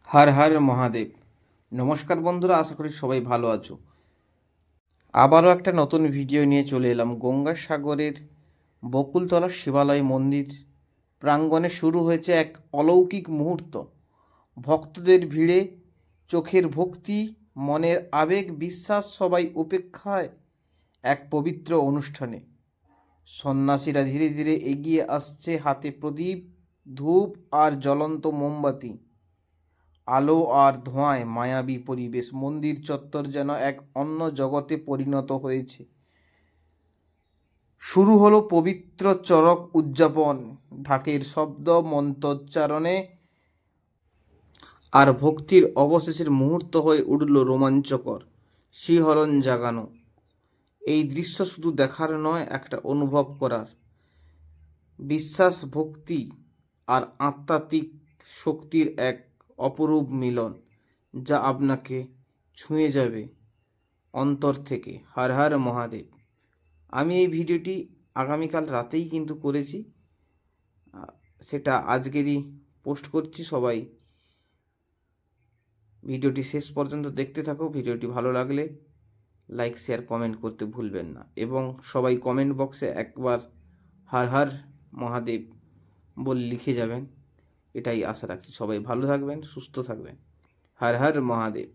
হর হর মহাদেব। নমস্কার বন্ধুরা, আশা করি সবাই ভালো আছো। আবারও একটা নতুন ভিডিও নিয়ে চলে এলাম। গঙ্গাসাগরের বকুলতলা শিবালয় মন্দির প্রাঙ্গণে শুরু হয়েছে এক অলৌকিক মুহূর্ত। ভক্তদের ভিড়ে, চোখের ভক্তি, মনের আবেগ, বিশ্বাস, সবাই উপেক্ষায় এক পবিত্র অনুষ্ঠানে। সন্ন্যাসীরা ধীরে ধীরে এগিয়ে আসছে, হাতে প্রদীপ, ধূপ আর জ্বলন্ত মোমবাতি। আলো আর ধোঁয়ায় মায়াবী পরিবেশ, মন্দির চত্বর যেন এক অন্য জগতে পরিণত হয়েছে। শুরু হলো পবিত্র চরক উদযাপন, ঢাকের শব্দ, মন্ত্রোচ্চারণে আর ভক্তির অবশেষের মুহূর্ত হয়ে উঠল রোমাঞ্চকর, শিহরণ জাগানো। এই দৃশ্য শুধু দেখার নয়, একটা অনুভব করার। বিশ্বাস, ভক্তি আর আধ্যাত্মিক শক্তির এক অপরূপ মিলন, যা আপনাকে ছুঁয়ে যাবে অন্তর থেকে। হর হর মহাদেব। আমি এই ভিডিওটি আগামীকাল রাতেই কিন্তু করেছি, সেটা আজকেরই পোস্ট করছি। সবাই ভিডিওটি শেষ পর্যন্ত দেখতে থাকো। ভিডিওটি ভালো লাগলে লাইক, শেয়ার, কমেন্ট করতে ভুলবেন না, এবং সবাই কমেন্ট বক্সে একবার হর হর মহাদেব বলে লিখে যাবেন। এটাই আশা রাখছি। সবাই ভালো থাকবেন, সুস্থ থাকবেন। হর হর মহাদেব।